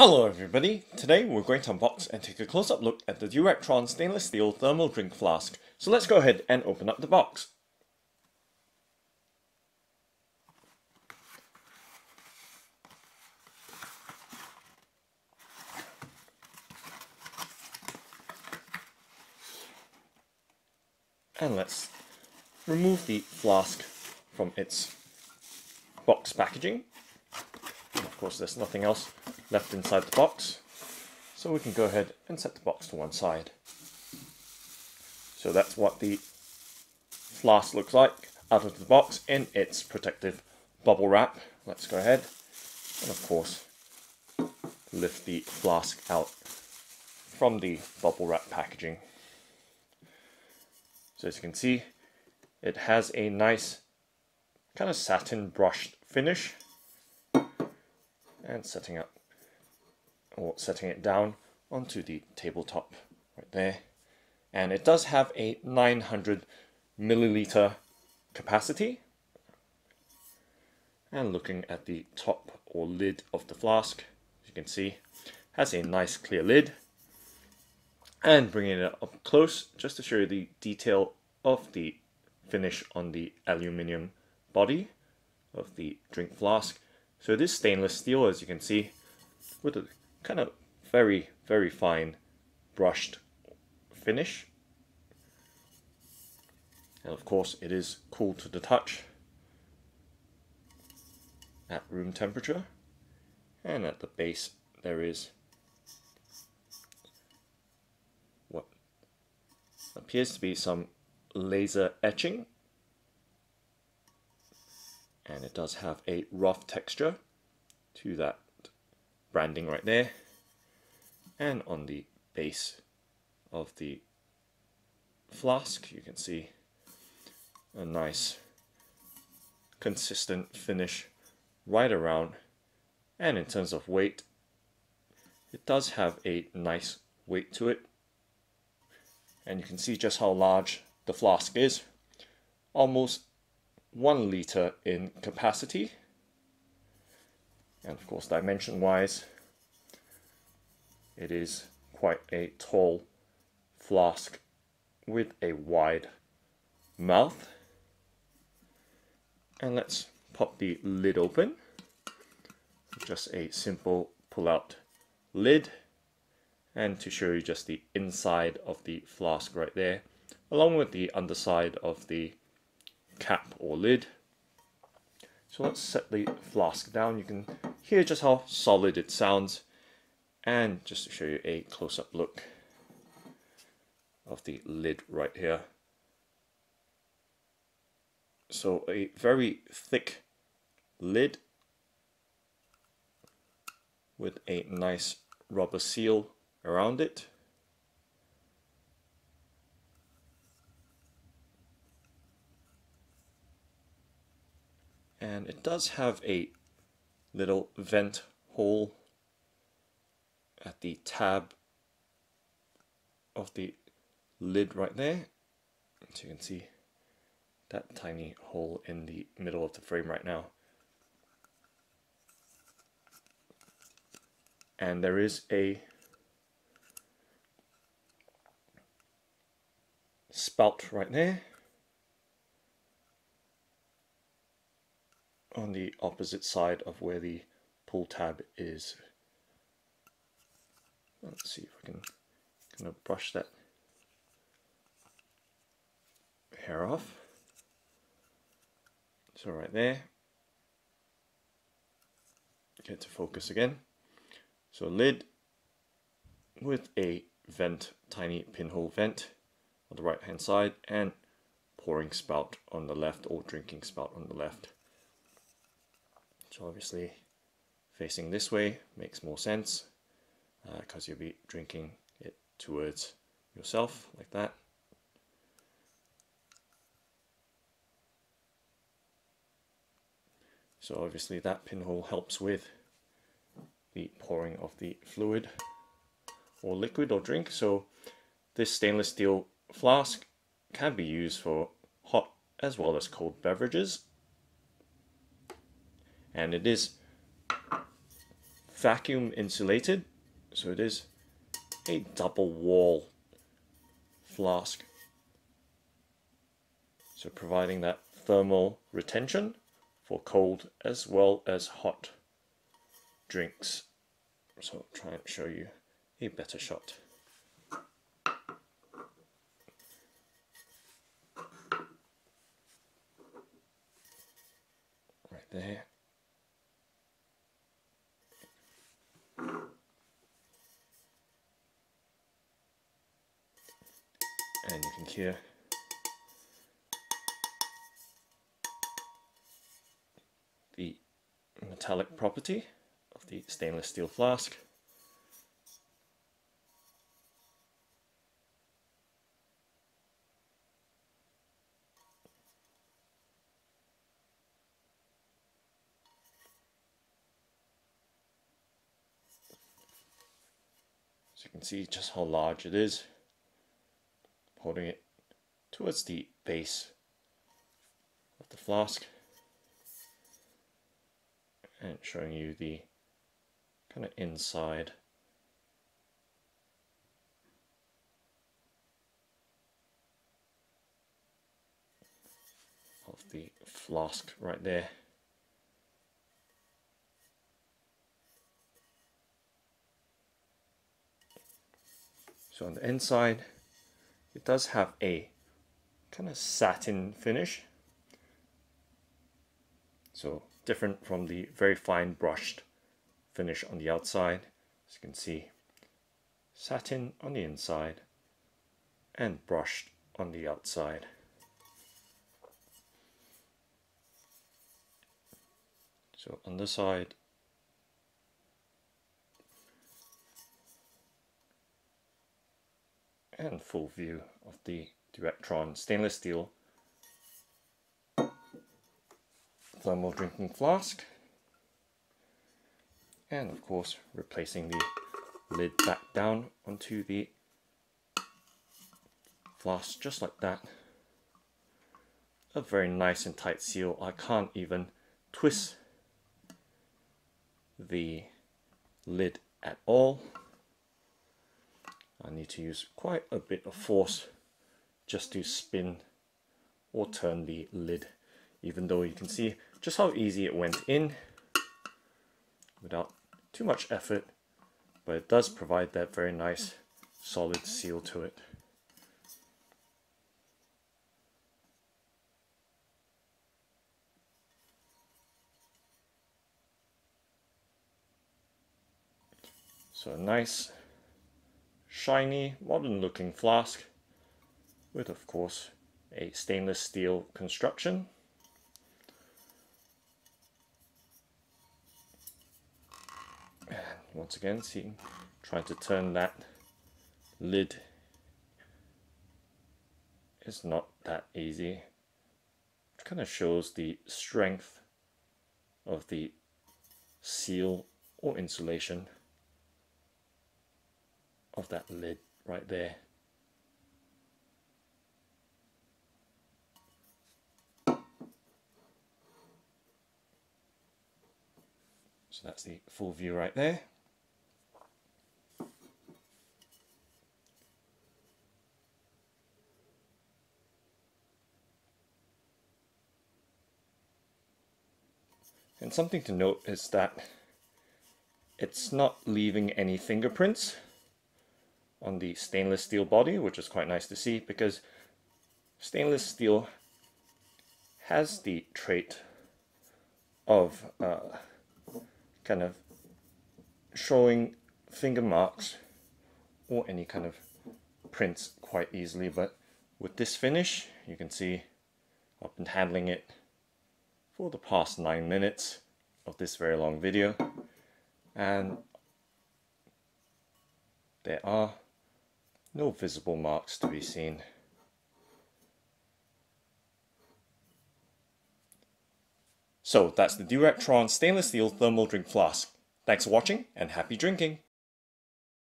Hello everybody, today we're going to unbox and take a close-up look at the Duractron stainless steel thermal drink flask. So let's go ahead and open up the box. And let's remove the flask from its box packaging. And of course there's nothing else left inside the box, so we can go ahead and set the box to one side. So that's what the flask looks like out of the box in its protective bubble wrap. Let's go ahead and of course lift the flask out from the bubble wrap packaging. So as you can see, it has a nice kind of satin brushed finish, and setting it down onto the tabletop right there. And it does have a 900 milliliter capacity. And looking at the top or lid of the flask, as you can see, has a nice clear lid. And bringing it up close, just to show you the detail of the finish on the aluminium body of the drink flask. So it is stainless steel, as you can see, with a kind of very, very fine brushed finish. And of course it is cool to the touch at room temperature. And at the base there is what appears to be some laser etching, and it does have a rough texture to that branding right there. And on the base of the flask you can see a nice consistent finish right around. And in terms of weight, it does have a nice weight to it, and you can see just how large the flask is. Almost 1 liter in capacity, and of course dimension wise it is quite a tall flask with a wide mouth. And let's pop the lid open. Just a simple pull out lid, and to show you just the inside of the flask right there, along with the underside of the cap or lid. So let's set the flask down. You can hear just how solid it sounds, and just to show you a close-up look of the lid right here. So a very thick lid with a nice rubber seal around it. And it does have a little vent hole at the tab of the lid right there. So you can see that tiny hole in the middle of the frame right now. And there is a spout right there on the opposite side of where the pull tab is. Let's see if I can kind of brush that hair off. So right there, get to focus again. So lid with a vent, tiny pinhole vent on the right hand side, and pouring spout on the left, or drinking spout on the left. So obviously facing this way makes more sense, because you'll be drinking it towards yourself like that. So obviously that pinhole helps with the pouring of the fluid or liquid or drink. So this stainless steel flask can be used for hot as well as cold beverages. And it is vacuum insulated, so it is a double wall flask. So providing that thermal retention for cold as well as hot drinks. So I'll try and show you a better shot. Right there. And you can hear the metallic property of the stainless steel flask. So you can see just how large it is, holding it towards the base of the flask and showing you the kind of inside of the flask right there. So on the inside it does have a kind of satin finish, so different from the very fine brushed finish on the outside. As you can see, satin on the inside and brushed on the outside. So on this side, and full view of the Duractron stainless steel thermal drinking flask, and of course replacing the lid back down onto the flask just like that. A very nice and tight seal. I can't even twist the lid at all. I need to use quite a bit of force just to spin or turn the lid, even though you can see just how easy it went in without too much effort, but it does provide that very nice solid seal to it. So a nice shiny modern looking flask with of course a stainless steel construction. And once again, see, trying to turn that lid is not that easy. It kind of shows the strength of the seal or insulation of that lid right there. So that's the full view right there. And something to note is that it's not leaving any fingerprints on the stainless steel body, which is quite nice to see, because stainless steel has the trait of kind of showing finger marks or any kind of prints quite easily, but with this finish, you can see I've been handling it for the past 9 minutes of this very long video, and there are no visible marks to be seen. So that's the Duractron stainless steel thermal drink flask. Thanks for watching and happy drinking!